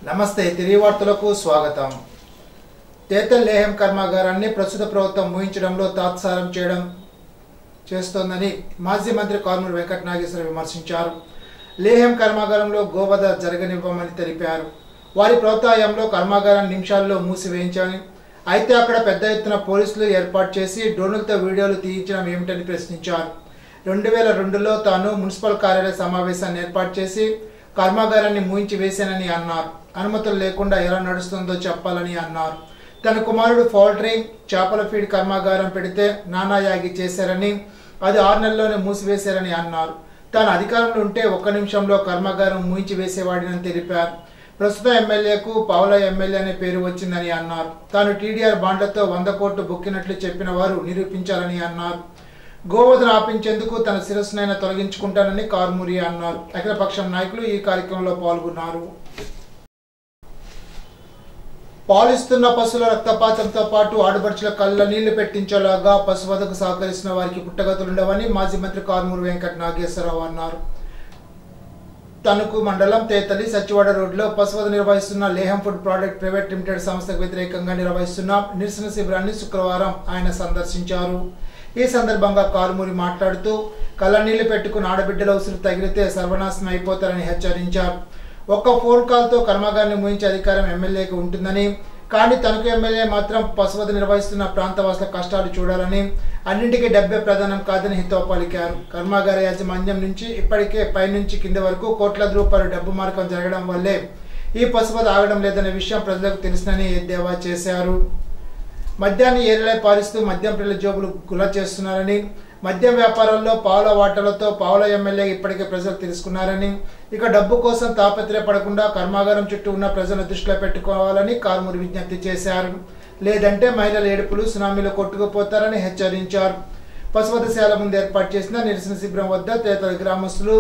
నమస్తే తిరిగి వార్తలకు స్వాగతం. తేతల్ లేహం కర్మాగారాన్ని ప్రస్తుత ప్రభుత్వం ముగించడంలో తాత్సారం చేస్తోందని మాజీ మంత్రి కారుమూరి వెంకట నాగేశ్వరరావు విమర్శించారు. లేహం కర్మాగారంలో గోవధ జరగనివ్వమని తెలిపారు. వారి ప్రోత్సాహంలో కర్మాగారాన్ని నిమిషాల్లో మూసివేయించాలని, అయితే అక్కడ పెద్ద ఎత్తున పోలీసులు ఏర్పాటు చేసి డ్రోన్లతో వీడియోలు తీయించడం ఏమిటని ప్రశ్నించారు. 2002లో తాను మున్సిపల్ కార్యాలయ సమావేశాన్ని ఏర్పాటు చేసి కర్మాగారాన్ని మూయించి వేశానని అన్నారు. అనుమతులు లేకుండా ఎలా నడుస్తుందో చెప్పాలని అన్నారు. తన కుమారుడు పౌల్ట్రింగ్ చేపల ఫీడ్ కర్మాగారం పెడితే నానాయాగి చేశారని, అది 6 నెలల్లోనే మూసివేశారని అన్నారు. తాను అధికారంలో ఉంటే 1 నిమిషంలో కర్మాగారం మూయించి వేసేవాడినని తెలిపారు. ప్రస్తుత ఎమ్మెల్యేకు పావుల ఎమ్మెల్యే అనే పేరు వచ్చిందని అన్నారు. తాను టీడీఆర్ బాండ్లతో 100 కోట్లు బొక్కినట్లు చెప్పిన వారు నిరూపించాలని అన్నారు. గోవధను ఆపించేందుకు తన శిరస్సునైనా తొలగించుకుంటానని కారుమూరి అన్నారు. అఖిలపక్షం నాయకులు ఈ కార్యక్రమంలో పాల్గొన్నారు. పాలిస్తున్న పశువుల రక్తపాతంతో పాటు ఆడబడుచుల కళ్ళ నీళ్లు పెట్టించేలాగా పశువధకు సహకరిస్తున్న వారికి పుట్టగతులుండవని మాజీ మంత్రి కారుమూరి వెంకట నాగేశ్వరరావు అన్నారు. తణుకు మండలం తేతలి సచివాడ రోడ్లో పశువధ నిర్వహిస్తున్న లేహం ఫుడ్ ప్రోడక్ట్ ప్రైవేట్ లిమిటెడ్ సంస్థకు వ్యతిరేకంగా నిర్వహిస్తున్న నిరసన శిబిరాన్ని శుక్రవారం ఆయన సందర్శించారు. ఈ సందర్భంగా కారుమూరి మాట్లాడుతూ కళ్ళనీళ్లు పెట్టుకుని ఆడబిడ్డల ఉసురు తగిలితే సర్వనాశనం అయిపోతారని హెచ్చరించారు. ఒక్క ఫోన్ కాల్తో కర్మాగారాన్ని మూయించే అధికారం ఎమ్మెల్యేకి ఉంటుందని, కానీ తణుకు ఎమ్మెల్యే మాత్రం పశువధ నిర్వహిస్తున్న ప్రాంతవాసుల కష్టాలు చూడాలని, అన్నింటికీ డబ్బే ప్రధానం కాదని హితవు పలికారు. కర్మాగార యాజమాన్యం నుంచి ఇప్పటికే పైనుంచి కింద వరకు కోట్లాది రూపాయలు డబ్బు మార్గం జరగడం వల్లే ఈ పశువధ ఆగడం లేదనే విషయం ప్రజలకు తెలుసునని ఎద్దేవా చేశారు. మద్యాన్ని ఏరిలై పారిస్తూ మద్యం పిల్లల జోబులు గుల చేస్తున్నారని, మద్యం వ్యాపారంలో పావుల వాటాలతో పావుల ఎమ్మెల్యే ఇప్పటికే ప్రజలు తెలుసుకున్నారని, ఇక డబ్బు కోసం తాపత్రయపడకుండా కర్మాగారం చుట్టూ ఉన్న ప్రజలను దృష్టిలో పెట్టుకోవాలని కారుమూరి విజ్ఞప్తి చేశారు. లేదంటే మహిళల ఏడుపులు సునామీలో కొట్టుకుపోతారని హెచ్చరించారు. పశువధశాల ముందు ఏర్పాటు చేసిన నిరసన శిబిరం వద్ద తేతల గ్రామస్తులు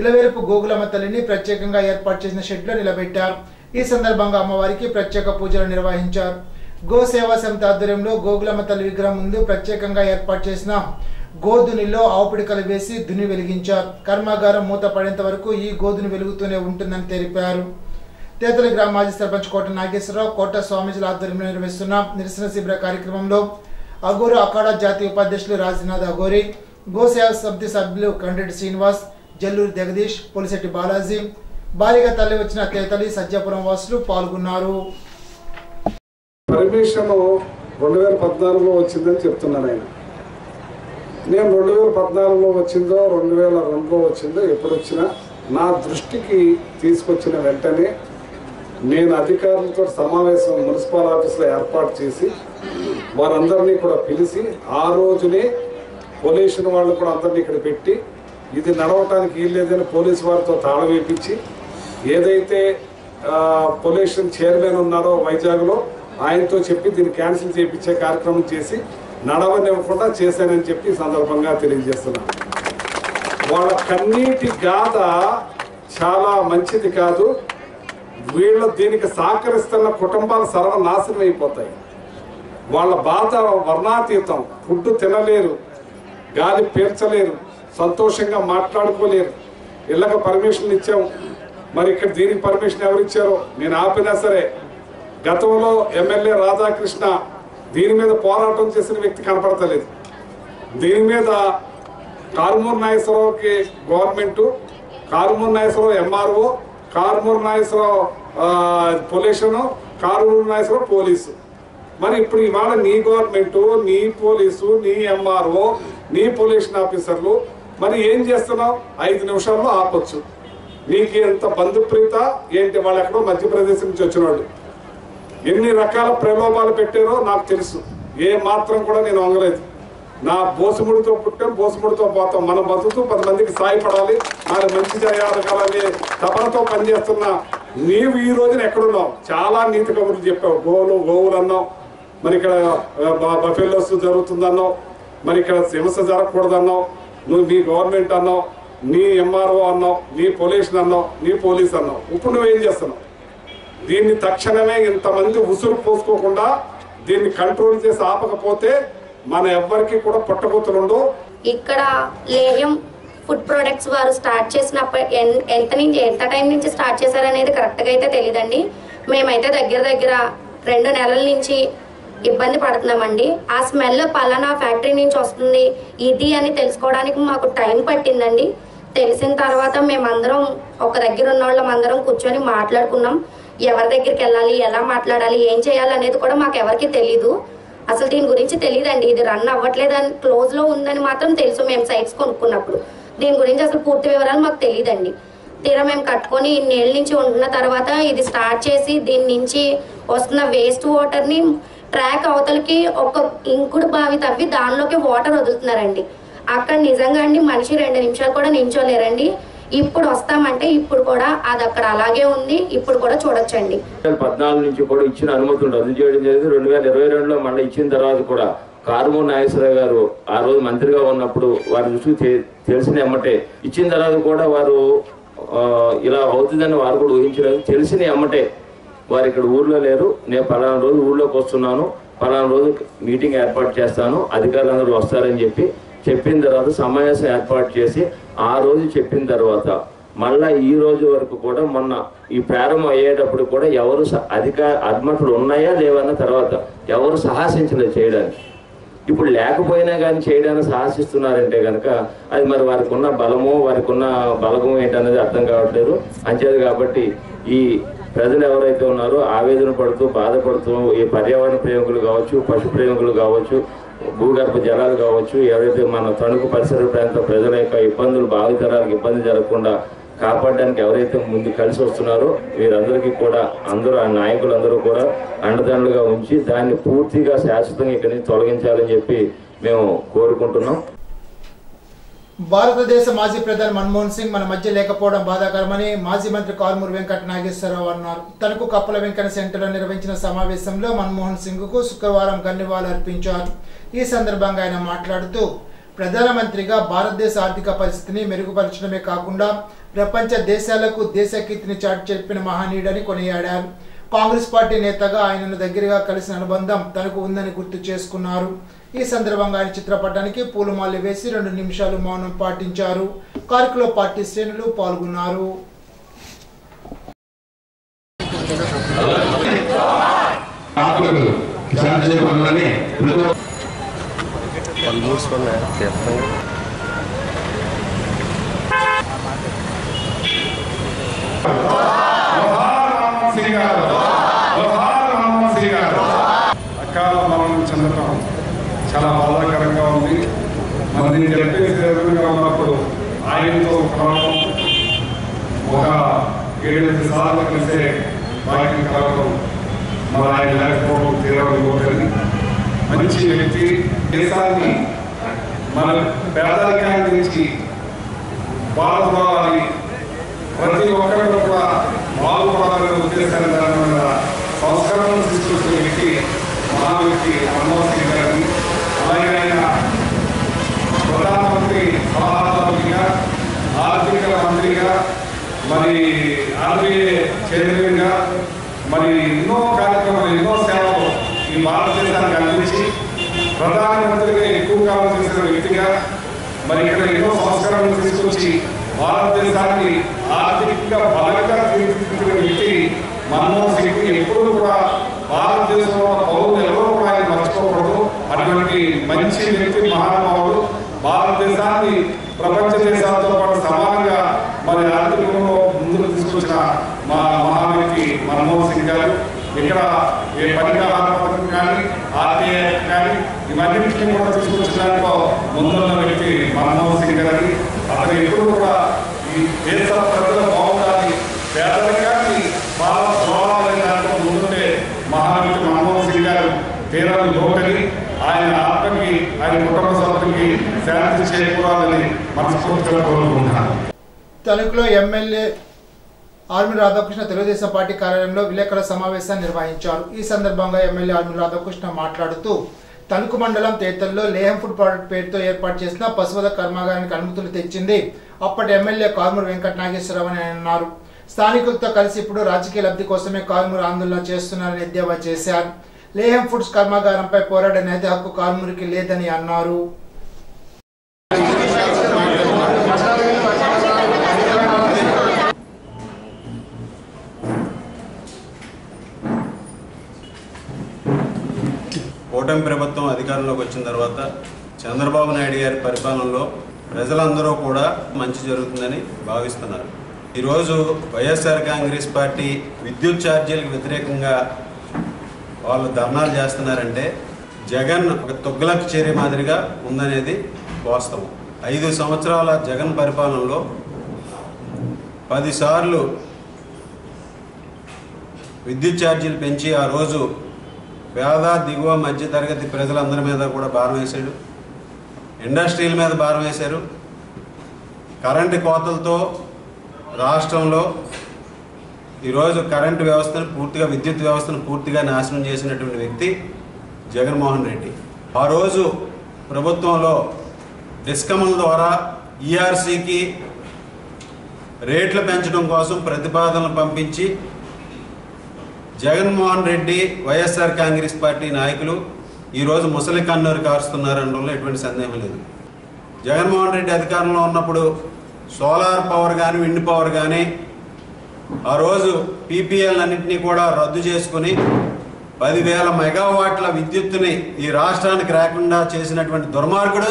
ఇలవేలుపు గోగులమ్మ తల్లిని ప్రత్యేకంగా ఏర్పాటు చేసిన షెడ్లో నిలబెట్టారు. ఈ సందర్భంగా అమ్మవారికి ప్రత్యేక పూజలు నిర్వహించారు. గో సేవా సమితి ఆధ్వర్యంలో గోగులమ్మ తల్లి విగ్రహం ముందు ప్రత్యేకంగా ఏర్పాటు చేసిన గోధునిలో ఆవుపిడికలు వేసి దుని వెలిగించారు. కర్మాగారం మూత పడేంత వరకు ఈ గోధుని వెలుగుతూనే ఉంటుందని తెలిపారు. తేతలి గ్రామ మాజీ సర్పంచ్ కోట నాగేశ్వరరావు, కోట స్వామీజీల ఆధ్వర్యంలో నిర్వహిస్తున్న నిరసన శిబిర కార్యక్రమంలో అగోరు అఖాడా జాతీయ ఉపాధ్యక్షులు రాజనాథ్ అగోరి, గో సేవా సమితి సభ్యులు కండ్రెడ్డి శ్రీనివాస్, జల్లూరి జగదీష్, పొలిశెట్టి బాలాజీ, భారీగా తరలి వచ్చిన తేతలి సజ్జాపురం వాసులు పాల్గొన్నారు. పర్మిషన్ 2014లో వచ్చిందని చెప్తున్నాను ఆయన. నేను 2014లో వచ్చిందో 2002లో వచ్చిందో ఎప్పుడు వచ్చినా నా దృష్టికి తీసుకొచ్చిన వెంటనే నేను అధికారులతో సమావేశం మున్సిపల్ ఆఫీస్లో ఏర్పాటు చేసి వారందరినీ కూడా పిలిచి ఆ రోజునే పొల్యూషన్ వాళ్ళు కూడా అందరినీ ఇక్కడ పెట్టి ఇది నడవటానికి వీల్లేదని పోలీసు వారితో తాళం వేయించి ఏదైతే పొల్యూషన్ చైర్మన్ ఉన్నారో వైజాగ్లో ఆయనతో చెప్పి దీన్ని క్యాన్సిల్ చేయించే కార్యక్రమం చేసి నడవనివ్వకుండా చేశానని చెప్పి ఈ సందర్భంగా తెలియజేస్తున్నాను. వాళ్ళ కన్నీటి గాథ చాలా మంచిది కాదు. వీళ్ళు దీనికి సహకరిస్తున్న కుటుంబాలు సర్వనాశనం అయిపోతాయి. వాళ్ళ బాధ వర్ణాతీతం. ఫుడ్ తినలేరు, గాలి పీల్చలేరు, సంతోషంగా మాట్లాడుకోలేరు. ఇళ్ళకి పర్మిషన్ ఇచ్చాం, మరి ఇక్కడ దీనికి పర్మిషన్ ఎవరు ఇచ్చారో నేను ఆపినా సరే గతంలో ఎమ్మెల్యే రాధాకృష్ణ దీని మీద పోరాటం చేసిన వ్యక్తి కనపడతలేదు. దీని మీద కారుమూరి నాగేశ్వరరావుకి government, Karumuri Nageswara Rao MRO, Karumuri Nageswara Rao pollution, Karumuri Nageswara Rao police. మరి ఇప్పుడు ఇవాళ నీ గవర్నమెంటు, నీ పోలీసు, నీ ఎంఆర్ఓ, నీ పొల్యూషన్ ఆఫీసర్లు మరి ఏం చేస్తున్నావు? 5 నిమిషాల్లో ఆపొచ్చు. నీకు ఎంత బంధుప్రీత ఏంటి? వాళ్ళు ఎక్కడో మధ్యప్రదేశ్ నుంచి వచ్చిన వాళ్ళు ఎన్ని రకాల ప్రలోభాలు పెట్టారో నాకు తెలుసు. ఏ మాత్రం కూడా నేను వంగలేదు. నా బోసుముడితో పుట్టాం, బోసుముడితో పోతాం. మన బతుకుతూ 10 మందికి సాయపడాలి, నాకు మంచి చేయాలనే తపనతో పనిచేస్తున్నా నీవు ఈ రోజున ఎక్కడున్నావు? చాలా నీతి కబుర్లు చెప్పావు. గోవులు అన్నావు, మరి ఇక్కడ బఫెలోస్ జరుగుతుందన్నావు, మరి ఇక్కడ హింస జరగకూడదన్నావు, నువ్వు నీ గవర్నమెంట్ అన్నావు, నీ ఎంఆర్ఓ అన్నావు, నీ పొల్యూషన్ అన్నావు, నీ పోలీస్ అన్నావు. ఇప్పుడు నువ్వేం చేస్తున్నావు? దీన్ని తక్షణమే ఇంతమంది ఉసురు పోసుకోకుండా దీన్ని కంట్రోల్ చేసి ఆపకపోతే మన ఎవ్వరికి కూడా పుట్టగొత్తులుండవు. ఇక్కడ లేహ్యం ఫుడ్ ప్రొడక్ట్స్ వారు స్టార్ట్ చేసినప్పుడు ఎంత టైం నుంచి స్టార్ట్ చేశారనేది కరెక్ట్గా అయితే తెలియదండి. మేమైతే దగ్గర 2 నెలల నుంచి ఇబ్బంది పడుతున్నామండి. ఆ స్మెల్ పలానా ఫ్యాక్టరీ నుంచి వస్తుంది ఇది అని తెలుసుకోవడానికి మాకు టైం పట్టిందండి. తెలిసిన తర్వాత మేమందరం ఒక దగ్గర ఉన్న వాళ్ళం అందరం కూర్చొని మాట్లాడుకున్నాం. ఎవరి దగ్గరికి వెళ్ళాలి, ఎలా మాట్లాడాలి, ఏం చేయాలి అనేది కూడా మాకు ఎవరికి తెలీదు. అసలు దీని గురించి తెలియదండి. ఇది రన్ అవ్వట్లేదని క్లోజ్లో ఉందని మాత్రం తెలుసు మేము సైట్స్ కొనుక్కున్నప్పుడు. దీని గురించి అసలు పూర్తి వివరాలు మాకు తెలియదండి. తీరా మేము కట్టుకొని ఇన్నేళ్ళ నుంచి ఉంటున్న తర్వాత ఇది స్టార్ట్ చేసి దీని నుంచి వస్తున్న వేస్ట్ వాటర్ని ట్రాక్ అవతలకి ఒక ఇంకుడు బావి తవ్వి దానిలోకి వాటర్ వదులుతున్నారండి. అక్కడ నిజంగా అండి మనిషి 2 నిమిషాలు కూడా నించోలేరండి. ఇప్పుడు వస్తామంటే ఇప్పుడు కూడా అది అక్కడ అలాగే ఉంది. ఇప్పుడు కూడా చూడొచ్చండి. 2014 నుంచి కూడా ఇచ్చిన అనుమతులు రద్దు చేయడం జరిగింది. 2022లో మళ్ళీ ఇచ్చిన తర్వాత కూడా కారుమూరి నాగేశ్వరరావు గారు ఆ రోజు మంత్రిగా ఉన్నప్పుడు వారి దృష్టికి తెలిసిన ఎమ్మటే ఇచ్చిన తర్వాత కూడా వారు ఇలా అవుతుందని వారు కూడా ఊహించలేదు. తెలిసిన ఎమ్మటే వారు ఇక్కడ ఊర్లో లేరు, నేను పలానా రోజు ఊర్లోకి వస్తున్నాను, పలానా రోజు మీటింగ్ ఏర్పాటు చేస్తాను, అధికారులందరూ వస్తారని చెప్పిన తర్వాత సమావేశం ఏర్పాటు చేసి ఆ రోజు చెప్పిన తర్వాత మళ్ళా ఈ రోజు వరకు కూడా మొన్న ఈ ప్రారంభం అయ్యేటప్పుడు కూడా ఎవరు అనుమతులు ఉన్నాయా లేవన్న తర్వాత ఎవరు సాహసించలేదు చేయడానికి. ఇప్పుడు లేకపోయినా కానీ చేయడానికి సాహసిస్తున్నారంటే కనుక అది మరి వారికి ఉన్న బలము వారికి ఉన్న బలగము ఏంటనేది అర్థం కావట్లేదు. అంచేది కాబట్టి ఈ ప్రజలు ఎవరైతే ఉన్నారో ఆవేదన పడుతూ బాధపడుతూ ఈ పర్యావరణ ప్రేమికులు కావచ్చు, పశు ప్రేమికులు కావచ్చు, భూగర్భ జలాలు కావచ్చు, ఎవరైతే మన తణుకు పరిసర ప్రాంత ప్రజల యొక్క ఇబ్బందులు భావితరాలకు ఇబ్బంది జరగకుండా కాపాడడానికి ఎవరైతే ముందు కలిసి వస్తున్నారో వీరందరికీ కూడా అందరూ ఆ నాయకులందరూ కూడా అండదండలుగా ఉంచి దాన్ని పూర్తిగా శాశ్వతంగా ఇక్కడి నుంచి తొలగించాలని చెప్పి మేము కోరుకుంటున్నాం. భారతదేశ మాజీ ప్రధాని మన్మోహన్ సింగ్ మన మధ్య లేకపోవడం బాధాకరమని మాజీ మంత్రి కారుమూరి వెంకట నాగేశ్వరరావు అన్నారు. తనకు కప్పల వెంకన్న సెంటర్లో నిర్వహించిన సమావేశంలో మన్మోహన్ సింగ్ కు శుక్రవారం ధన్యవాదాలు అర్పించారు. ఈ సందర్భంగా ఆయన మాట్లాడుతూ ప్రధానమంత్రిగా భారతదేశ ఆర్థిక పరిస్థితిని మెరుగుపరచడమే కాకుండా ప్రపంచ దేశాలకు దేశ కీర్తిని చాటి చెప్పిన మహనీయుడని కొనియాడారు. కాంగ్రెస్ పార్టీ నేతగా ఆయనను దగ్గరగా కలిసిన అనుబంధం తనకు ఉందని గుర్తు చేసుకున్నారు. ఈ సందర్భంగా ఆయన చిత్రపటానికి పూలమాల వేసి 2 నిమిషాలు మౌనం పాటించారు. కార్యక్రమంలో పార్టీ శ్రేణులు పాల్గొన్నారు. అకాల మరణం చెందటం చాలా బాధాకరంగా ఉంది. మరి నేను చెప్పేసి ఎదురుగా ఉన్నప్పుడు ఆయనతో కలవడం ఒక 7 సార్లు కలిసే వాటిని కలవడం మరి ఆయన లేకపోవడం తీరని మంచి వ్యక్తి. దేశాన్ని మన పేదరికాన్ని నుంచి బాధపడాలి, ప్రతి ఒక్కరిలో కూడా బాగుపడాలనే ఉద్దేశాన్ని సంస్కరణలు తీసుకొచ్చిన వ్యక్తి మహా వ్యక్తి మన్మోహన్ సింగ్ గారిని. అలాగే ఆయన ప్రధానమంత్రి సలహాదారునిగా, ఆర్థిక మంత్రిగా, మరి ఆర్బీఐ చైర్మన్గా, మరి ఎన్నో కార్యక్రమాలు ఎన్నో సేవలు ఈ భారతదేశానికి అందించి ప్రధానమంత్రిగా ఎక్కువ కాలం చేసిన వ్యక్తిగా, మరి ఇక్కడ ఎన్నో సంస్కరణలు తీసుకొచ్చి భారతదేశాన్ని ఆర్థికంగా బలంగా తీర్చిదిద్దిన వ్యక్తి మన్మోహన్ సింగ్. ఎప్పుడు కూడా భారతదేశంలో పౌరులు ఎవరో కూడా ఆయన మర్చిపోకూడదు. అటువంటి మంచి వ్యక్తి, మహానుభావుడు. భారతదేశాన్ని ప్రపంచ దేశాలతో పాటు సమానంగా మరి ఆర్థికంలో ముందుకు తీసుకొచ్చిన మా మహా వ్యక్తి మన్మోహన్ సింగ్ గారు. ఇక్కడ ఏ పరిహార పథకం కానీ ఆర్టీఐ కానీ ఇవన్నింటినీ కూడా తీసుకొచ్చడానికి ముందున్న వ్యక్తి మన్మోహన్ సింగ్ గారి. అతను ఎప్పుడు కూడా ఈ దేశ ప్రజల బాగుండాలి, పేదరికాన్ని బాగా చూడాలనే దాంట్లో ముందుండే మహావ్యక్తి మన్మోహన్ సింగ్ గారు తీరాన్ని లోకని ఆయన ఆత్మకి ఆయన కుటుంబ సభ్యులకి శాంతి చేకూరాలని మనస్ఫూర్తిగా కోరుకుంటున్నాను. తణుకులో MLA army Radhakrishna Telugu Desam party కార్యాలయంలో విలేకరుల సమావేశాన్ని నిర్వహించారు. ఈ సందర్భంగా ఎమ్మెల్యే ఆర్మీ రాధాకృష్ణ మాట్లాడుతూ తణుకు మండలం తేతల్లో లేహం ఫుడ్ ప్రాడక్ట్ పేరుతో ఏర్పాటు చేసిన పశువధ కర్మాగారానికి అనుమతులు తెచ్చింది అప్పటి ఎమ్మెల్యే కారుమూరి వెంకట నాగేశ్వరరావు అని అన్నారు. స్థానికులతో కలిసి ఇప్పుడు రాజకీయ లబ్ధి కోసమే కారుమూరి ఆందోళన చేస్తున్నారని ఎద్దేవా చేశారు. లేహం ఫుడ్స్ కర్మాగారంపై పోరాడే నైతిక హక్కు కారుమూరికి లేదని అన్నారు. కూటమి ప్రభుత్వం అధికారంలోకి వచ్చిన తర్వాత చంద్రబాబు నాయుడు గారి పరిపాలనలో ప్రజలందరూ కూడా మంచి జరుగుతుందని భావిస్తున్నారు. ఈరోజు వైఎస్ఆర్ కాంగ్రెస్ పార్టీ విద్యుత్ ఛార్జీలకు వ్యతిరేకంగా వాళ్ళు ధర్నాలు చేస్తున్నారంటే జగన్ ఒక తొగ్గులకు చేరే మాదిరిగా ఉందనేది వాస్తవం. 5 సంవత్సరాల జగన్ పరిపాలనలో 10 సార్లు విద్యుత్ ఛార్జీలు పెంచి ఆ రోజు పేద దిగువ మధ్య తరగతి ప్రజలందరి మీద కూడా భారం వేశాడు. ఇండస్ట్రీల మీద భారం వేశారు. కరెంటు కోతలతో రాష్ట్రంలో ఈరోజు కరెంటు వ్యవస్థను పూర్తిగా విద్యుత్ వ్యవస్థను పూర్తిగా నాశనం చేసినటువంటి వ్యక్తి జగన్మోహన్ రెడ్డి. ఆ రోజు ప్రభుత్వంలో డిస్కమ్ల ద్వారా ఈఆర్సీకి రేట్లు పెంచడం కోసం ప్రతిపాదనలు పంపించి జగన్మోహన్ రెడ్డి వైఎస్ఆర్ కాంగ్రెస్ పార్టీ నాయకులు ఈరోజు ముసలి కన్నూరు కారుస్తున్నారనడంలో ఎటువంటి సందేహం లేదు. జగన్మోహన్ రెడ్డి అధికారంలో ఉన్నప్పుడు సోలార్ పవర్ కానీ విండ్ పవర్ కానీ ఆ రోజు పీపీఎల్ అన్నింటినీ కూడా రద్దు చేసుకుని 10,000 మెగావాట్ల విద్యుత్తుని ఈ రాష్ట్రానికి రాకుండా చేసినటువంటి దుర్మార్గుడు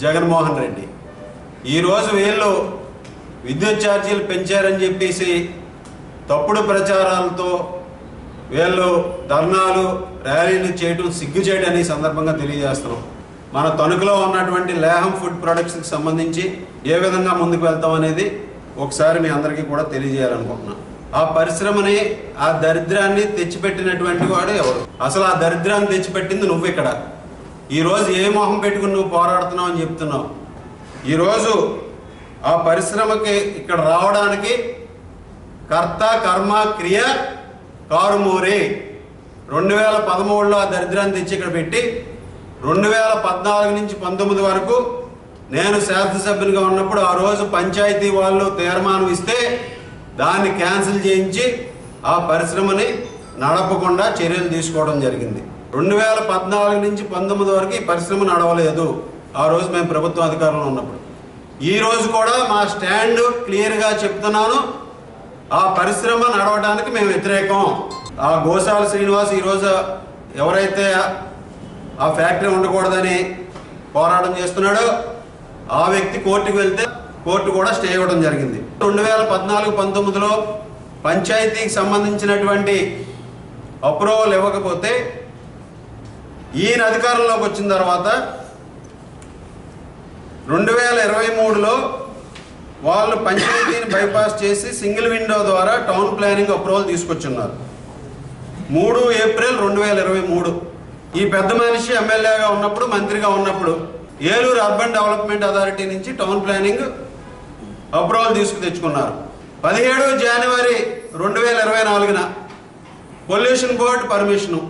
జగన్మోహన్ రెడ్డి. ఈరోజు వీళ్ళు విద్యుత్ ఛార్జీలు పెంచారని చెప్పేసి తప్పుడు ప్రచారాలతో వీళ్ళు ధర్నాలు ర్యాలీలు చేయడం సిగ్గు చేయడం అనే సందర్భంగా తెలియజేస్తున్నాం. మన తణుకులో ఉన్నటువంటి లేహం ఫుడ్ ప్రొడక్ట్స్కి సంబంధించి ఏ విధంగా ముందుకు వెళ్తాం అనేది ఒకసారి మీ అందరికీ కూడా తెలియజేయాలనుకుంటున్నాం. ఆ పరిశ్రమని ఆ దరిద్రాన్ని తెచ్చిపెట్టినటువంటి వాడు ఎవరు? అసలు ఆ దరిద్రాన్ని తెచ్చిపెట్టింది నువ్వు. ఇక్కడ ఈరోజు ఏ మొహం పెట్టుకుని నువ్వు పోరాడుతున్నావు అని చెప్తున్నావు. ఈరోజు ఆ పరిశ్రమకి ఇక్కడ రావడానికి కర్త కర్మ క్రియ కారుమూరి. 2013లో ఆ దరిద్రాన్ని తెచ్చి ఇక్కడ పెట్టి 2014 నుంచి 19 వరకు నేను శాసనసభ్యునిగా ఉన్నప్పుడు ఆ రోజు పంచాయతీ వాళ్ళు తీర్మానం ఇస్తే దాన్ని క్యాన్సిల్ చేయించి ఆ పరిశ్రమని నడపకుండా చర్యలు తీసుకోవడం జరిగింది. 2014 నుంచి 19 వరకు ఈ పరిశ్రమ నడవలేదు. ఆ రోజు మేము ప్రభుత్వ అధికారంలో ఉన్నప్పుడు. ఈ రోజు కూడా మా స్టాండ్ క్లియర్గా చెప్తున్నాను, ఆ పరిశ్రమ నడవడానికి మేము వ్యతిరేకం. ఆ గోసాల శ్రీనివాస్ ఈరోజు ఎవరైతే ఆ ఫ్యాక్టరీ ఉండకూడదని పోరాటం చేస్తున్నాడో ఆ వ్యక్తి కోర్టుకు వెళ్తే కోర్టు కూడా స్టే ఇవ్వడం జరిగింది. 2014-19లో పంచాయతీకి సంబంధించినటువంటి అప్రూవల్ ఇవ్వకపోతే ఈయన అధికారంలోకి వచ్చిన తర్వాత 2023లో వాళ్ళు పంచాయతీని బైపాస్ చేసి సింగిల్ విండో ద్వారా టౌన్ ప్లానింగ్ అప్రూవల్ తీసుకొచ్చున్నారు. 3 ఏప్రిల్ 2023 ఈ పెద్ద మనిషి ఎమ్మెల్యేగా ఉన్నప్పుడు మంత్రిగా ఉన్నప్పుడు ఏలూరు అర్బన్ డెవలప్మెంట్ అథారిటీ నుంచి టౌన్ ప్లానింగ్ అప్రూవల్ తెచ్చుకున్నారు. 17 జనవరి 2024న పొల్యూషన్ బోర్డు పర్మిషను.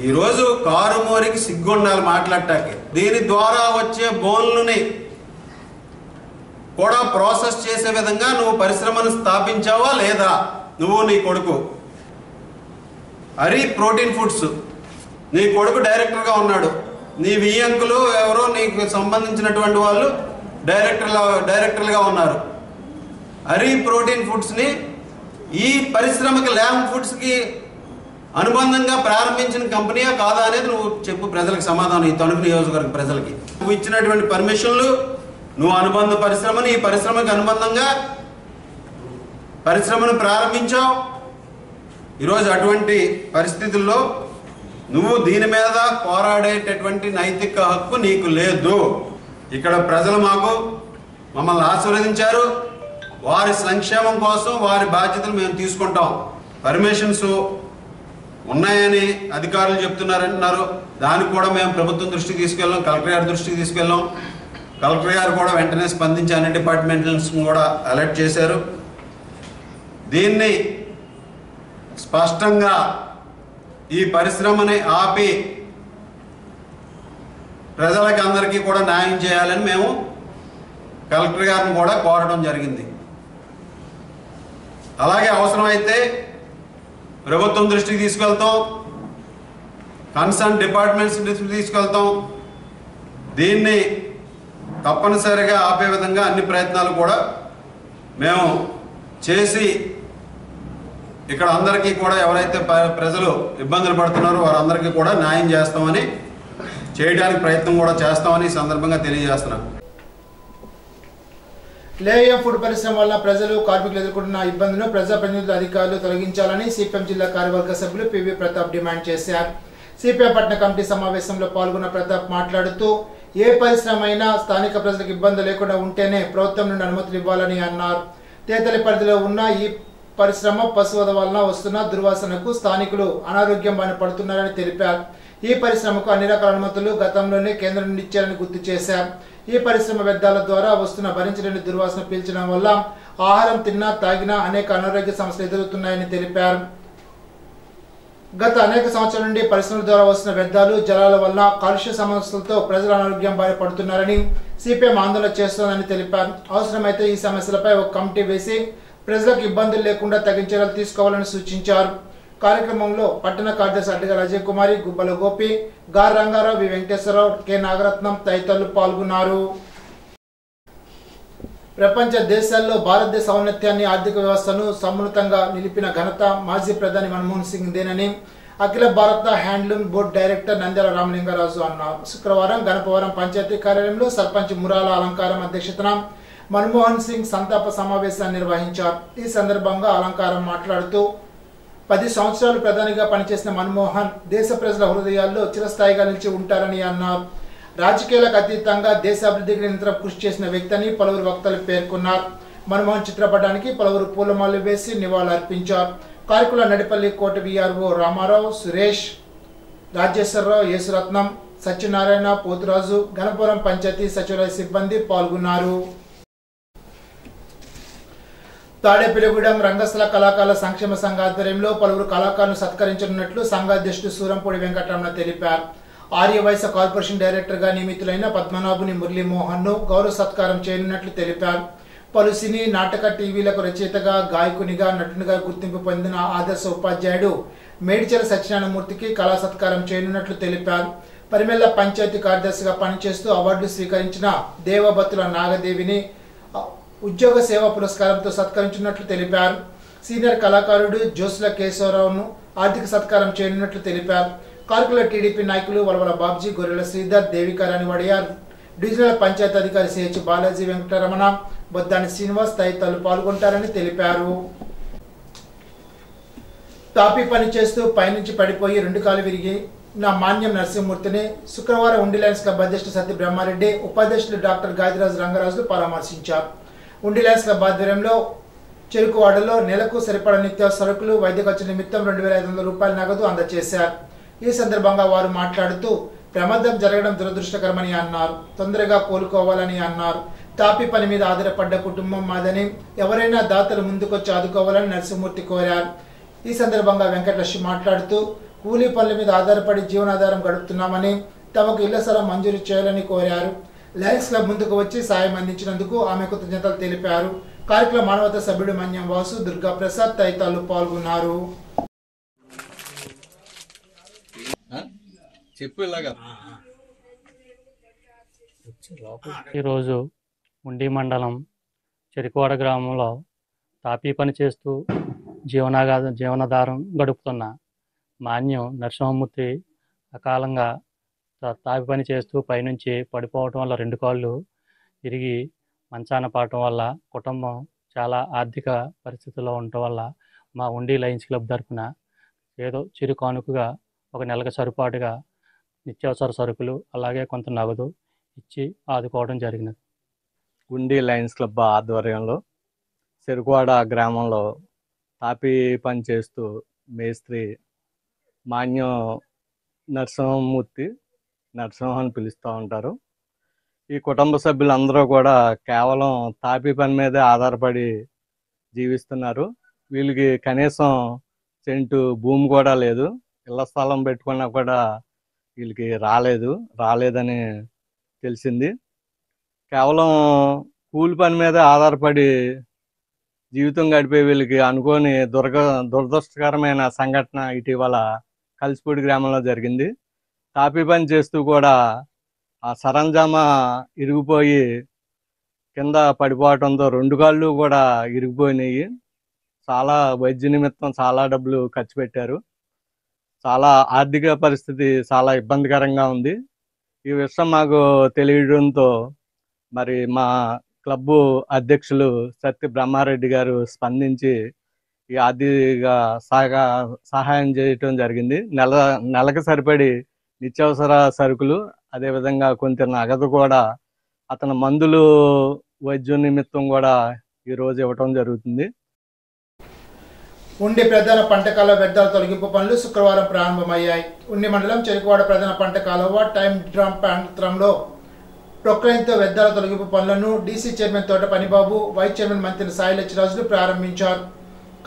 ఈరోజు కారుమూరికి సిగ్గుండాలి మాట్లాడటానికి. దీని ద్వారా వచ్చే బోన్లని కూడా ప్రాసెస్ చేసే విధంగా నువ్వు పరిశ్రమను స్థాపించావా లేదా? నువ్వు నీ కొడుకు హరి ప్రోటీన్ ఫుడ్స్, నీ కొడుకు డైరెక్టర్గా ఉన్నాడు. నీ వియ్యంకులు ఎవరో నీకు సంబంధించినటువంటి వాళ్ళు డైరెక్టర్లుగా ఉన్నారు. హరి ప్రోటీన్ ఫుడ్స్ని ఈ పరిశ్రమకి ల్యామ్ ఫుడ్స్కి అనుబంధంగా ప్రారంభించిన కంపెనీయా కాదా అనేది నువ్వు చెప్పు ప్రజలకు సమాధానం. ఈ తణుకు నియోజకవర్గ ప్రజలకి నువ్వు ఇచ్చినటువంటి పర్మిషన్లు, నువ్వు అనుబంధ పరిశ్రమని ఈ పరిశ్రమకి అనుబంధంగా పరిశ్రమను ప్రారంభించావు. ఈరోజు అటువంటి పరిస్థితుల్లో నువ్వు దీని మీద పోరాడేటటువంటి నైతిక హక్కు నీకు లేదు. ఇక్కడ ప్రజలు మమ్మల్ని ఆశీర్వదించారు. వారి సంక్షేమం కోసం వారి బాధ్యతలు మేము తీసుకుంటాం. పర్మిషన్స్ ఉన్నాయని అధికారులు చెప్తున్నారంటున్నారు. దానికి కూడా మేము ప్రభుత్వం దృష్టికి తీసుకెళ్ళాం, కలెక్టర్ గారి దృష్టికి తీసుకెళ్ళాం. కలెక్టర్ గారు కూడా వెంటనే స్పందించి అన్ని డిపార్ట్మెంట్స్ కూడా అలర్ట్ చేశారు. దీన్ని స్పష్టంగా ఈ పరిశ్రమని ఆపి ప్రజలకి అందరికీ కూడా న్యాయం చేయాలని మేము కలెక్టర్ గారిని కూడా కోరడం జరిగింది. అలాగే అవసరమైతే ప్రభుత్వం దృష్టికి తీసుకెళ్తాం, కన్సర్న్ డిపార్ట్మెంట్స్ దృష్టికి తీసుకెళ్తాం. దీన్ని తప్పనిసరిగా ఆపే విధంగా అన్ని ప్రయత్నాలు కూడా మేము చేసి ఇక్కడ అందరికీ కూడా ఎవరైతే ప్రజలు ఇబ్బందులు పడుతున్నారో వారందరికీ కూడా న్యాయం చేస్తామని చేయడానికి ప్రయత్నం కూడా చేస్తామని ఈ సందర్భంగా తెలియజేస్తున్నాం. లేయం ఫుడ్ పరిశ్రమ వల్ల ప్రజలు కార్మికులు ఎదుర్కొంటున్న ఇబ్బందులను ప్రజాప్రతినిధులు అధికారులు తొలగించాలని సిపిఎం జిల్లా కార్యవర్గ సభ్యులు పివి ప్రతాప్ డిమాండ్ చేశారు. సిపిఎం పట్టణ కమిటీ సమావేశంలో పాల్గొన్న ప్రతాప్ మాట్లాడుతూ ఏ పరిశ్రమ అయినా స్థానిక ప్రజలకు ఇబ్బంది లేకుండా ఉంటేనే ప్రభుత్వం నుండి అనుమతులు ఇవ్వాలని అన్నారు. తేతలి పరిధిలో ఉన్న ఈ పరిశ్రమ పశువధ వలన వస్తున్న దుర్వాసనకు స్థానికులు అనారోగ్యం బారిన పడుతున్నారని తెలిపారు. ఈ పరిశ్రమకు అన్ని రకాల అనుమతులు గతంలోనే కేంద్రం నుండి ఇచ్చారని గుర్తు చేశారు. ఈ పరిశ్రమ వ్యర్థాల ద్వారా వస్తున్న భరించలేని దుర్వాసన పీల్చడం వల్ల ఆహారం తిన్నా తాగినా అనేక అనారోగ్య సమస్యలు ఎదురవుతున్నాయని తెలిపారు. గత అనేక సంవత్సరాల నుండి పరిశ్రమల ద్వారా వస్తున్న వ్యర్థాలు జలాల వల్ల కాలుష్య సమస్యలతో ప్రజలు అనారోగ్యం బారి పడుతున్నారని సిపిఎం ఆందోళన చేస్తోందని తెలిపారు. అవసరమైతే ఈ సమస్యలపై ఒక కమిటీ వేసి ప్రజలకు ఇబ్బందులు లేకుండా తగిన చర్యలు తీసుకోవాలని సూచించారు. కార్యక్రమంలో పట్టణ కార్యదర్శి అడ్డగ అజయ్ కుమారి, గుబ్బల గోపి, గార్ రంగారావు, వి వెంకటేశ్వరరావు, కె నాగరత్నం తదితరులు పాల్గొన్నారు. ప్రపంచ దేశాల్లో భారతదేశ ఔన్నత్యాన్ని ఆర్థిక వ్యవస్థను సమున్నతంగా నిలిపిన ఘనత మాజీ ప్రధాని మన్మోహన్ సింగ్ దేనని అఖిల భారత handloom board director Nandyal Ramalinga Raju అన్నారు. శుక్రవారం గణపవరం పంచాయతీ కార్యాలయంలో సర్పంచ్ మురాల అలంకారం అధ్యక్షతన మన్మోహన్ సింగ్ సంతాప సమావేశాన్ని నిర్వహించారు. ఈ సందర్భంగా అలంకారం మాట్లాడుతూ 10 సంవత్సరాలు ప్రధానిగా పనిచేసిన మన్మోహన్ దేశ ప్రజల హృదయాల్లో చిరస్థాయిగా నిలిచి ఉంటారని అన్నారు. రాజకీయాలకు అతీతంగా దేశాభివృద్ధికి నిరంతరం కృషి చేసిన వ్యక్తి అని పలువురు వక్తలు పేర్కొన్నారు. మన్మోహన్ చిత్రపటానికి పలువురు పూలమాలలు వేసి నివాళులర్పించారు. కార్యక్రమంలో నడిపల్లి కోట విఆర్ఓ రామారావు, సురేష్, రాజేశ్వరరావు, యేసురత్నం, సత్యనారాయణ, పోతురాజు, గణపురం పంచాయతీ సచివాలయ సిబ్బంది పాల్గొన్నారు. తాడేపల్లిగూడెం రంగస్థల కళాకారుల సంక్షేమ సంఘ ఆధ్వర్యంలో పలువురు కళాకారులను సత్కరించనున్నట్లు సంఘాధ్యక్షుడు సూరంపూడి వెంకటరమణ తెలిపారు. ఆర్యవైశ్య కార్పొరేషన్ డైరెక్టర్ గా నియమితులైన పద్మనాభుని మురళీమోహన్ ను గౌరవ సత్కారం చేయనున్నట్లు తెలిపారు. పలు సినీ నాటక టీవీలకు రచయితగా, గాయకునిగా, నటునిగా గుర్తింపు పొందిన ఆదర్శ ఉపాధ్యాయుడు మేడిచెల సత్యనారాయణమూర్తికి కళా సత్కారం చేయనున్నట్లు తెలిపారు. పరిమెల్ల పంచాయతీ కార్యదర్శిగా పనిచేస్తూ అవార్డు స్వీకరించిన దేవబత్తుల నాగదేవిని ఉద్యోగ సేవా పురస్కారంతో సత్కరించినట్లు తెలిపారు. సీనియర్ కళాకారుడు జోసుల కేశవరావును ఆర్థిక సత్కారం చేయనున్నట్లు తెలిపారు. కార్యక్రమంలో టీడీపీ నాయకులు వలవల బాబ్జీ, గొర్రెల శ్రీధర్, దేవికారాణి వడియార్, డివిజనల్ పంచాయతీ అధికారి సిహెచ్ బాలాజీ, వెంకటరమణ, బొద్దాని శ్రీనివాస్ తదితరులు పాల్గొంటారని తెలిపారు. తాపీ పని చేస్తూ పైనుంచి పడిపోయి 2 కాలు విరిగి మాన్యం నరసింహమూర్తిని శుక్రవారం ఉండి లయన్స్ క్లబ్ అధ్యక్షుడు సత్య బ్రహ్మారెడ్డి, ఉపాధ్యక్షులు డాక్టర్ గాదిరాజు రంగరాజులు పరామర్శించారు. ఉండి లయన్స్ క్లబ్ ఆధ్వర్యంలో చెరుకువాడలో నెలకు సరిపడ నిత్యావసర సరుకులు, వైద్య ఖర్చు నిమిత్తం 2,500 రూపాయల నగదు అందజేశారు. ఈ సందర్భంగా వారు మాట్లాడుతూ ప్రమాదం జరగడం దురదృష్టకరమని అన్నారు. తొందరగా కోలుకోవాలని అన్నారు. తాపీ పని మీద ఆధారపడ్డ కుటుంబం మాదని, ఎవరైనా దాతలు ముందుకొచ్చి ఆదుకోవాలని నరసింహమూర్తి కోరారు. ఈ సందర్భంగా వెంకటలక్ష్మి మాట్లాడుతూ కూలీ పనుల మీద ఆధారపడి జీవనాధారం గడుపుతున్నామని, తమకు ఇళ్ల స్థలం మంజూరు చేయాలని కోరారు. లయన్స్ క్లబ్ ముందుకు వచ్చి సాయం అందించినందుకు ఆమె కృతజ్ఞతలు తెలిపారు. కార్యక్రమ మానవతా సభ్యుడు మన్యం వాసు, దుర్గా ప్రసాద్ తదితరులు పాల్గొన్నారు. ఈరోజు ఉండి మండలం చెరుకువాడ గ్రామంలో తాపీ పని చేస్తూ జీవనాధారం గడుపుతున్న మాన్యం నరసింహమూర్తి అకాలంగా తాపి పని చేస్తూ పైనుంచి పడిపోవటం వల్ల 2 కాళ్ళు విరిగి మంచాన పడటం వల్ల కుటుంబం చాలా ఆర్థిక పరిస్థితుల్లో ఉండటం వల్ల మా ఉండి లయన్స్ క్లబ్ తరఫున ఏదో చిరు కానుకగా 1 నెలకు సరిపాటుగా నిత్యావసర సరుకులు అలాగే కొంత నగదు ఇచ్చి ఆదుకోవడం జరిగినది. ఉండి లయన్స్ క్లబ్ ఆధ్వర్యంలో చెరుకువాడ గ్రామంలో తాపీ పని చేస్తూ మేస్త్రి మాన్యం నరసింహమూర్తి, నరసింహని పిలుస్తూ ఉంటారు. ఈ కుటుంబ సభ్యులందరూ కూడా కేవలం తాపీ పని మీదే ఆధారపడి జీవిస్తున్నారు. వీళ్ళకి కనీసం సెంటు భూమి కూడా లేదు. ఇళ్ల స్థలం పెట్టుకున్నా కూడా వీళ్ళకి రాలేదని తెలిసింది. కేవలం కూలి పని మీద ఆధారపడి జీవితం గడిపే వీళ్ళకి అనుకోని దురదృష్టకరమైన సంఘటన ఇటీవల కలిసిపూడి గ్రామంలో జరిగింది. తాపీ పని చేస్తూ కూడా ఆ సరంజామా ఇరిగిపోయి కింద పడిపోవడంతో 2 కాళ్ళు కూడా ఇరిగిపోయినాయి. చాలా వైద్య నిమిత్తం చాలా డబ్బులు ఖర్చు పెట్టారు. చాలా ఆర్థిక పరిస్థితి చాలా ఇబ్బందికరంగా ఉంది. ఈ విషయం మాకు తెలియడంతో మరి మా క్లబ్బు అధ్యక్షులు సత్తి బ్రహ్మారెడ్డి గారు స్పందించి ఈ ఆర్థిక సహాయం చేయటం జరిగింది. నెలకు సరిపడి నిత్యావసర సరుకులు, అదేవిధంగా కొంత నగదు కూడా అతని మందులు వైద్యం నిమిత్తం కూడా ఈరోజు ఇవ్వటం జరుగుతుంది. ఉండి ప్రధాన పంట కాలువ వ్యర్థాల తొలగింపు పనులు శుక్రవారం ప్రారంభమయ్యాయి. ఉండి మండలం చెరుకువాడ ప్రధాన పంట కాలువ టైమ్ డ్రమ్ ప్రాంతంలో ప్రొక్లైన్తో వ్యర్థాల తొలగింపు పనులను డీసీ చైర్మన్ తోట పనిబాబు, వైస్ చైర్మన్ మంత్రి సాయి లచ్చిరాజులు ప్రారంభించారు.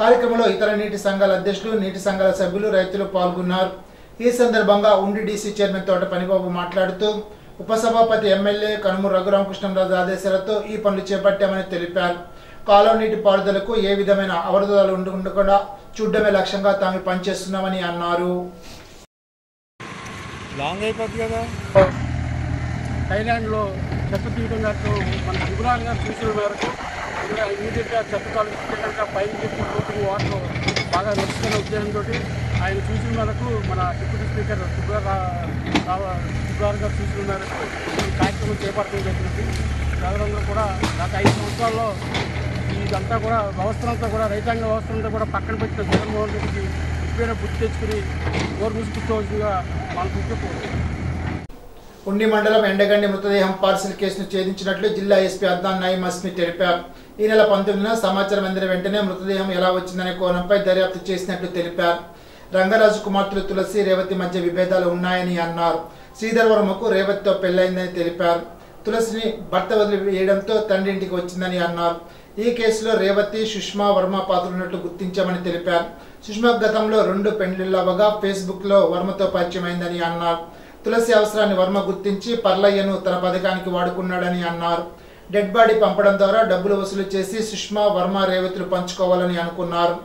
కార్యక్రమంలో ఇతర నీటి సంఘాల అధ్యక్షులు, నీటి సంఘాల సభ్యులు, రైతులు పాల్గొన్నారు. ఈ సందర్భంగా ఉండి డీసీ చైర్మన్ తోట పనిబాబు మాట్లాడుతూ ఉపసభాపతి ఎమ్మెల్యే కనుమూరు రఘురామకృష్ణరాజు ఆదేశాలతో ఈ పనులు చేపట్టామని తెలిపారు. కాలువ నీటి పారుదలకు ఏ విధమైన అవరోధాలు ఉండకుండా చూడడమే లక్ష్యంగా తాము పనిచేస్తున్నామని అన్నారు. లాంగ్ అయిపోతుంది కదా. థైలాండ్లో చెత్త తీయడం గారు మన రఘురామ్ గారు సూచన మేరకు ఇమీడియట్గా చెత్త తొలగించడానికి పైన చెప్పి వాటర్ బాగా నడుస్తున్న ఉద్దేశంతో ఆయన సూచన మేరకు మన డిప్యూటీ స్పీకర్ సుబ్బారావు గారు సూచన మేరకు ఈ కార్యక్రమం చేపట్టడం జరిగింది. నగరంలో కూడా గత 5 సంవత్సరాల్లో ఇదంతా కూడా వ్యవస్థలంతా కూడా రైతాంగ వ్యవస్థలంతా కూడా పక్కన పెట్టిన జగన్మోహన్ రెడ్డికి ఇప్పుడైనా గుర్తు తెచ్చుకుని ఓరు మూసుకుంటూగా మనకు గుర్తుపోతుంది. ఉండి మండలం ఎండగండి మృతదేహం పార్సిల్ కేసును ఛేదించినట్లు జిల్లా ఎస్పీ అద్నాన్ నయీం అస్మి తెలిపారు. ఈ నెల 19న సమాచారం అందిన వెంటనే మృతదేహం ఎలా వచ్చిందనే కోణంపై దర్యాప్తు చేసినట్లు తెలిపారు. రంగరాజు కుమార్తెలు తులసి, రేవతి మధ్య విభేదాలు ఉన్నాయని అన్నారు. శ్రీధర్ వర్మకు రేవతితో పెళ్లైందని తెలిపారు. తులసిని భర్త వదిలివేయడంతో తండ్రి ఇంటికి వచ్చిందని అన్నారు. ఈ కేసులో రేవతి, సుష్మా వర్మ పాత్రలున్నట్లు గుర్తించామని తెలిపారు. సుష్మా గతంలో 2 పెళ్లిళ్లవగా ఫేస్బుక్ లో వర్మతో పరిచయమైందని అన్నారు. తులసి అవసరాన్ని వర్మ గుర్తించి పర్లయ్యను తన పథకానికి వాడుకున్నాడని అన్నారు. డెడ్ బాడీ పంపడం ద్వారా డబ్బులు వసూలు చేసి సుష్మా, వర్మ, రేవతులు పంచుకోవాలని అనుకున్నారు.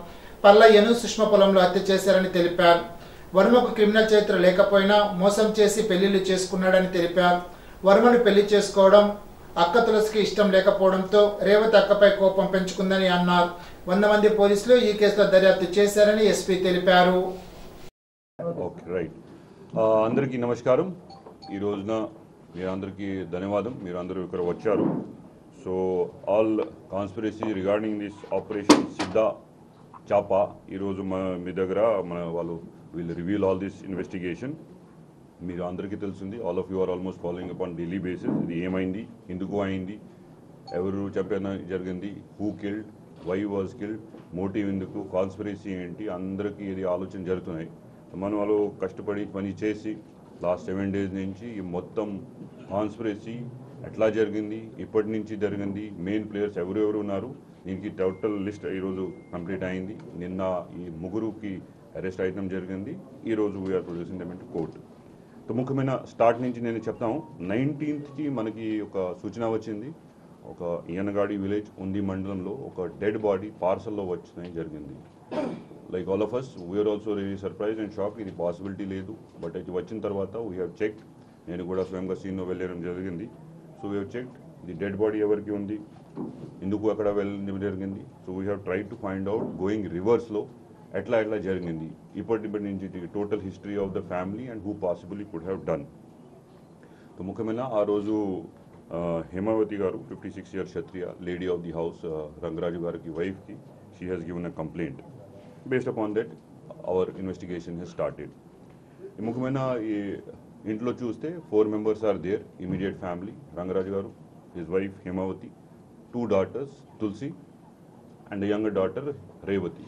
పర్లయ్యను సుష్మా పొలంలో హత్య చేశారని తెలిపారు. వర్మకు క్రిమినల్ చరిత్ర లేకపోయినా మోసం చేసి పెళ్లిళ్లు చేసుకున్నాడని తెలిపారు. వర్మను పెళ్లి చేసుకోవడం అక్క తులసికి ఇష్టం లేకపోవడంతో రేవతి అక్కపై కోపం పెంచుకుందని అన్నారు. 100 మంది పోలీసులు ఈ కేసులో దర్యాప్తు చేశారని ఎస్పీ తెలిపారు. అందరికీ నమస్కారం. ఈ రోజున మీరందరికీ ధన్యవాదం, మీరందరూ ఇక్కడ వచ్చారు. So all conspiracy regarding this operation సిద్ధా చాపా ఈరోజు మీ దగ్గర మన వాళ్ళు will reveal all this investigation. మీరు అందరికీ తెలిసింది, all of you are almost following upon daily basis. ఇది ఏమైంది, ఎందుకు అయింది, ఎవరు చంపిన జరిగింది, who killed, why was killed, motive ఎందుకు, కాన్స్పిరసీ ఏంటి, అందరికీ ఇది ఆలోచన జరుగుతున్నాయి. మన వాళ్ళు కష్టపడి పని చేసి లాస్ట్ 7 days నుంచి ఈ మొత్తం కాన్స్పిరసీ ఎట్లా జరిగింది, ఇప్పటి నుంచి జరిగింది, మెయిన్ ప్లేయర్స్ ఎవరెవరు ఉన్నారు, దీనికి టోటల్ లిస్ట్ ఈరోజు కంప్లీట్ అయింది. నిన్న ఈ 3 అరెస్ట్ అయ్యడం జరిగింది. ఈరోజు we're producing them into court. So ముఖ్యమైన స్టార్ట్ నుంచి నేను చెప్తాను. 19th మనకి ఒక సూచన వచ్చింది. ఒక ఈయనగాడి విలేజ్ ఉండి మండలంలో ఒక డెడ్ బాడీ పార్సల్లో వచ్చినాయి జరిగింది. Like all of us we're also really surprise and shock. ఇది పాసిబిలిటీ లేదు, బట్ ఇది వచ్చిన తర్వాత వీ హ్యావ్ చెక్డ్. నేను కూడా స్వయంగా సీన్లో వెళ్ళడం జరిగింది. So we have checked the dead body ఎవరికి ఉంది, ఎందుకు అక్కడ వెళ్ళడం జరిగింది. So we have try to find out going రివర్స్లో ఎట్లా జరిగింది, ఇప్పటి నుంచి total history of the family and who possibly could have done. So ముఖ్యమైన ఆ రోజు Hemavathi garu 56 year Kshatriya lady of the house, Rangaraju గారికి వైఫ్కి, she has given a complaint. Based upon that our investigation has started. ముఖ్యమైన ఈ ఇంట్లో చూస్తే 4 members are there, immediate family, Rangaraju గారు, his wife Hemavathi, 2 daughters Tulasi and younger daughter Revathi,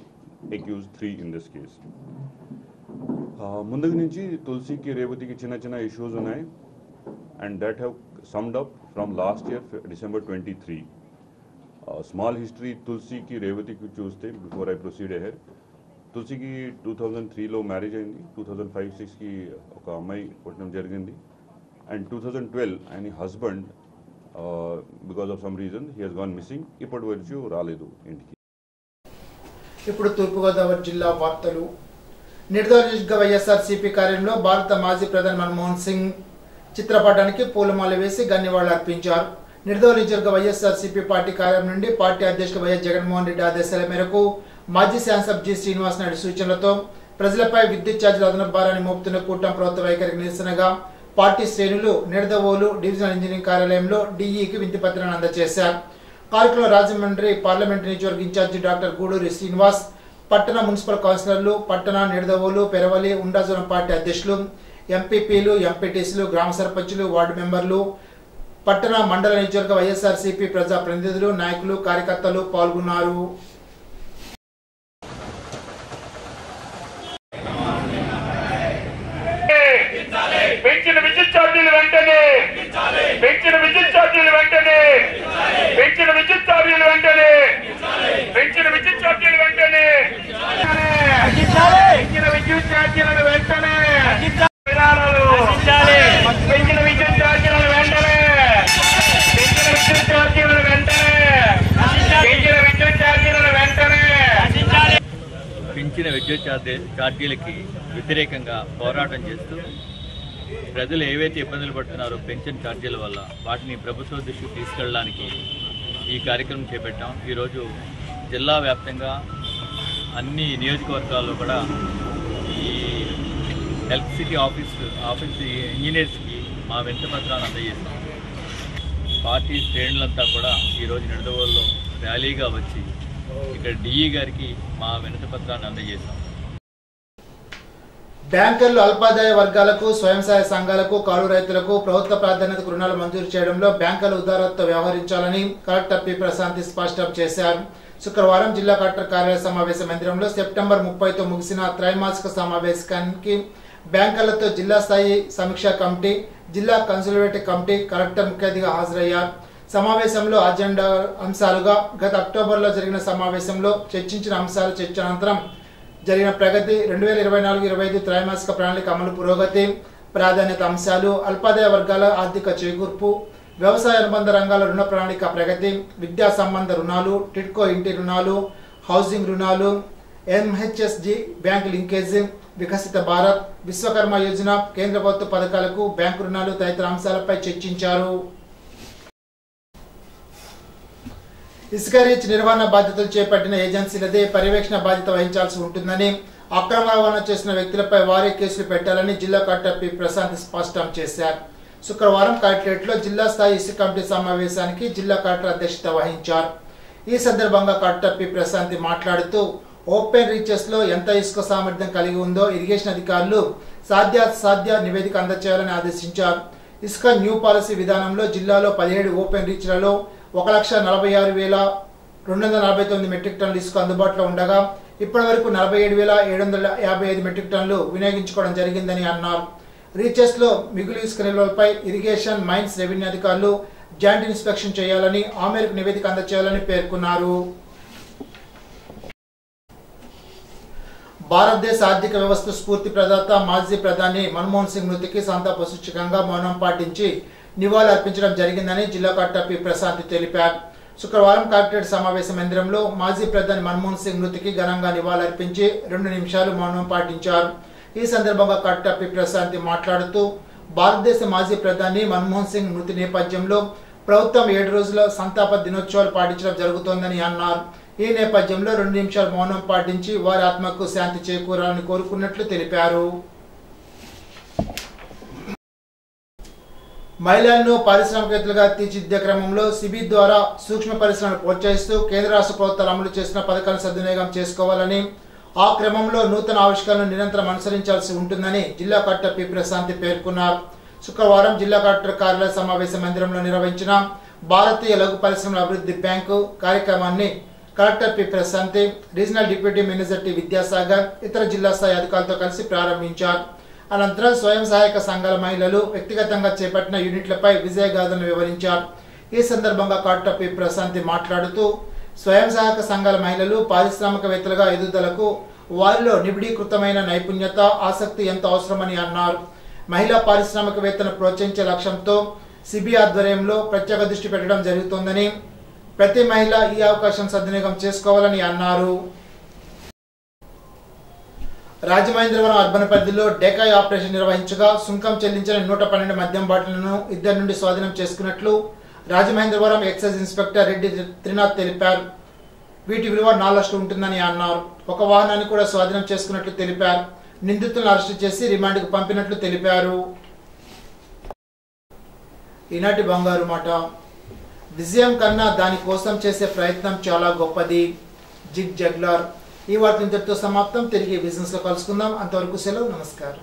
accused 3 in this case. ముందు నుంచి తులసికి రేవతికి చిన్న ఇష్యూస్ ఉన్నాయి and that have summed up from last year December 23. Small history తులసికి రేవతికి చూస్తే బిఫోర్ ఐ ప్రొసీడ్ అహెడ్. తులసికి 2003లో మ్యారేజ్ అయింది. 2005-06కి ఒక అమ్మాయి పుట్టడం జరిగింది. అండ్ 2012 ఆయన husband because of some reason he has gone missing. ఇప్పటి వరకు రాలేదు ఇంటికి. ఇప్పుడు తూర్పుగోదావరి జిల్లా వార్తలు. నిర్దోషిగా వైఎస్ఆర్సీపీ కార్యంలో భారత మాజీ ప్రధాని మన్మోహన్ సింగ్ చిత్రపటానికి పూలమాల వేసి గన్నివాళ్లు అర్పించారు. నిర్దోషిగా వైఎస్ఆర్సీపీ పార్టీ కార్యం నుండి పార్టీ అధ్యక్షుడు వైఎస్ జగన్మోహన్ రెడ్డి ఆదేశాల మేరకు మాజీ శాసనసభ్యులు జి శ్రీనివాస్ నాయుడు సూచనలతో ప్రజలపై విద్యుత్ ఛార్జీల అదనపు భారాన్ని మోపుతున్న కూటమి ప్రభుత్వ వైఖరికి నిరసనగా పార్టీ శ్రేణులు నిడదవోలు డివిజనల్ ఇంజనీరింగ్ కార్యాలయంలో డీఈకి వినతిపత్రాన్ని అందజేశారు. కార్యక్రమంలో రాజమండ్రి పార్లమెంటు నియోజకవర్గ ఇన్ఛార్జి డాక్టర్ గూడూరి శ్రీనివాస్, పట్టణ మున్సిపల్ కౌన్సిలర్లు, పట్టణ, నిడదవోలు, పెరవలి, ఉండాజోరం పార్టీ అధ్యక్షులు, ఎంపీపీలు, ఎంపీటీసీలు, గ్రామ సర్పంచులు, వార్డు మెంబర్లు, పట్టణ, మండల, నియోజకవర్గ వైఎస్ఆర్సీపీ ప్రజా ప్రతినిధులు, నాయకులు, కార్యకర్తలు పాల్గొన్నారు. పెంచిన విద్యుత్ ఛార్జీలు వెంటనే పెంచిన విద్యుత్ ఛార్జీలు వెంటనే పెంచిన విద్యుత్ ఛార్జీలు వెంటనే పెంచిన విద్యుత్ ఛార్జీలు వెంటనే పెంచిన విద్యుత్ ఛార్జీలను వెంటనే విధానాలు పెంచిన విద్యుత్ ఛార్జీలను వెంటనే పెంచిన విద్యుత్ ఛార్జీలను వెంటనే పెంచిన విద్యుత్ ఛార్జీలను వెంటనే పెంచిన విద్యుత్ ఛార్జీలకి వ్యతిరేకంగా పోరాటం చేస్తూ ప్రజలు ఏవైతే ఇబ్బందులు పడుతున్నారో పెన్షన్ ఛార్జీల వల్ల వాటిని ప్రభుత్వ దృష్టికి తీసుకెళ్ళడానికి ఈ కార్యక్రమం చేపట్టాం. ఈరోజు జిల్లా వ్యాప్తంగా అన్ని నియోజకవర్గాల్లో కూడా ఈ ఎలక్ట్రిసిటీ ఆఫీస్ ఇంజనీర్స్కి మా వినతిపత్రాన్ని అందజేస్తాం. పార్టీ శ్రేణులంతా కూడా ఈరోజు నిడదవోలులో ర్యాలీగా వచ్చి ఇక్కడ డిఈ గారికి మా వినతిపత్రాన్ని అందజేస్తాం. బ్యాంకర్లు అల్పాదాయ వర్గాలకు, స్వయం సహాయ సంఘాలకు, కౌలు రైతులకు ప్రభుత్వ ప్రాధాన్యతకు రుణాలు మంజూరు చేయడంలో బ్యాంకులు ఉదారతతో వ్యవహరించాలని కలెక్టర్ పి ప్రశాంతి స్పష్టం చేశారు. శుక్రవారం జిల్లా కలెక్టర్ కార్యాలయ సమావేశ మందిరంలో సెప్టెంబర్ 30తో ముగిసిన త్రైమాసిక సమావేశానికి బ్యాంకర్లతో జిల్లా స్థాయి సమీక్షా కమిటీ, జిల్లా కన్సల్టేటివ్ కమిటీ, కలెక్టర్ ముఖ్య అతిథిగా హాజరయ్యారు. సమావేశంలో అజెండా అంశాలుగా గత అక్టోబర్లో జరిగిన సమావేశంలో చర్చించిన అంశాలు చర్చ అనంతరం జరిగిన ప్రగతి, 2024-25 త్రైమాసిక ప్రణాళిక అమలు పురోగతి, ప్రాధాన్యత అంశాలు, అల్పాదాయ వర్గాల ఆర్థిక చేకూర్పు, వ్యవసాయ అనుబంధ రంగాల రుణ ప్రణాళిక ప్రగతి, విద్యా సంబంధ రుణాలు, టిడ్కో ఇంటి రుణాలు, హౌసింగ్ రుణాలు, ఎంహెచ్ఎస్జి బ్యాంక్ లింకేజ్, వికసిత భారత్, విశ్వకర్మ యోజన, కేంద్ర ప్రభుత్వ పథకాలకు బ్యాంకు రుణాలు తదితర అంశాలపై చర్చించారు. ఇసుక రీచ్ నిర్వహణ బాధ్యతలు చేపట్టిన ఏజెన్సీలదే పర్యవేక్షణ బాధ్యత వహించాల్సి ఉంటుందని, అక్రమ రవాణా చేసిన వ్యక్తులపై వారే కేసులు పెట్టాలని జిల్లా కలెక్టర్ పి ప్రశాంత్ స్పష్టం చేశారు. శుక్రవారం కలెక్టరేట్లో జిల్లా స్థాయి ఇసుక కమిటీ సమావేశానికి జిల్లా కలెక్టర్ అధ్యక్షత వహించారు. ఈ సందర్భంగా కలెక్టర్ పి ప్రశాంత్ మాట్లాడుతూ ఓపెన్ రీచెస్ లో ఎంత ఇసుక సామర్థ్యం కలిగి ఉందో ఇరిగేషన్ అధికారులు సాధ్యాసాధ్య నివేదిక అందజేయాలని ఆదేశించారు. ఇసుక న్యూ పాలసీ విధానంలో జిల్లాలో 17 ఓపెన్ రీచ్లలో 1,46,249 మెట్రిక్ టన్నుల ఇసుక అందుబాటులో ఉండగా ఇప్పటి వరకు 47,755 మెట్రిక్ టన్నులు వినియోగించుకోవడం జరిగిందని అన్నారు. రీచెస్ లో మిగులు ఇసుక నిల్వలపై ఇరిగేషన్, మైన్స్, రెవెన్యూ అధికారులు జాయింట్ ఇన్స్పెక్షన్ చేయాలని, ఆ మేరకు నివేదిక అందజేయాలని పేర్కొన్నారు. భారతదేశ ఆర్థిక వ్యవస్థ స్ఫూర్తి ప్రదాత మాజీ ప్రధాని మన్మోహన్ సింగ్ మృతికి సంతాప సూచకంగా మౌనం పాటించి నివాళులు అర్పించడం జరిగిందని జిల్లా కలెక్టర్ పి ప్రశాంత్ తెలిపారు. శుక్రవారం కలెక్టరేట్ సమావేశ మందిరంలో మాజీ ప్రధాని మన్మోహన్ సింగ్ మృతికి ఘనంగా నివాళులు అర్పించి 2 నిమిషాలు మౌనం పాటించారు. ఈ సందర్భంగా కలెక్టర్ పి ప్రశాంత్ మాట్లాడుతూ భారతదేశ మాజీ ప్రధాని మన్మోహన్ సింగ్ మృతి నేపథ్యంలో ప్రభుత్వం 7 రోజుల సంతాప దినోత్సవాలు పాటించడం జరుగుతోందని అన్నారు. ఈ నేపథ్యంలో 2 నిమిషాలు మౌనం పాటించి వారి ఆత్మకు శాంతి చేకూరాలని కోరుకున్నట్లు తెలిపారు. మహిళలను పారిశ్రామికవేత్తలుగా తీర్చిదిద్దే క్రమంలో సిబి ద్వారా సూక్ష్మ పరిశ్రమలు ప్రోత్సహిస్తూ కేంద్ర రాష్ట్ర ప్రభుత్వాలు అమలు చేసిన పథకాలను సద్వినియోగం చేసుకోవాలని, ఆ క్రమంలో నూతన ఆవిష్కరణను నిరంతరం అనుసరించాల్సి ఉంటుందని జిల్లా కలెక్టర్ పి ప్రశాంత్ పేర్కొన్నారు. శుక్రవారం జిల్లా కలెక్టర్ కార్యాలయ సమావేశ మందిరంలో నిర్వహించిన భారతీయ లఘు పరిశ్రమల అభివృద్ధి బ్యాంకు కార్యక్రమాన్ని collector P Prashant, regional deputy manager T Vidyasagar, ఇతర జిల్లా స్థాయి అధికారులతో కలిసి ప్రారంభించారు. అనంతరం స్వయం సహాయక సంఘాల మహిళలు వ్యక్తిగతంగా చేపట్టిన యూనిట్లపై విజయగాథను వివరించారు. ఈ సందర్భంగా కలెక్టర్ పి ప్రశాంత్ మాట్లాడుతూ స్వయం సహాయక సంఘాల మహిళలు పారిశ్రామికవేత్తలుగా ఎదుగుదలకు వారిలో నిబిడీకృతమైన నైపుణ్యత, ఆసక్తి ఎంత అవసరమని అన్నారు. మహిళా పారిశ్రామికవేత్తను ప్రోత్సహించే లక్ష్యంతో సిబి ఆధ్వర్యంలో ప్రత్యేక దృష్టి పెట్టడం జరుగుతోందని, ప్రతి మహిళ ఈ అవకాశం సద్వినియోగం చేసుకోవాలని అన్నారు. రాజమహేంద్రవరం అర్బన్ పరిధిలో డేకాయ్ ఆపరేషన్ నిర్వహించగా సుంకం చెల్లించిన 112 మద్యం బాటిళ్లను 2 నుండి స్వాధీనం చేసుకున్నట్లు రాజమహేంద్రవరం ఎక్సైజ్ ఇన్స్పెక్టర్ రెడ్డి త్రినాథ్ తెలిపారు. వీటి విలువ 4 లక్షలు ఉంటుందని అన్నారు. ఒక వాహనాన్ని కూడా స్వాధీనం చేసుకున్నట్లు తెలిపారు. నిందితులను అరెస్టు చేసి రిమాండ్కు పంపినట్లు తెలిపారు. ఈనాటి బంగారు మాట. విజయం కన్నా దాని కోసం చేసే ప్రయత్నం చాలా గొప్పది. Zig juggler. ఈ వార్త ఇంతటితో సమాప్తం. తిరిగి బిజినెస్ లో కలుసుకుందాం. అంతవరకు సెలవు. నమస్కారం.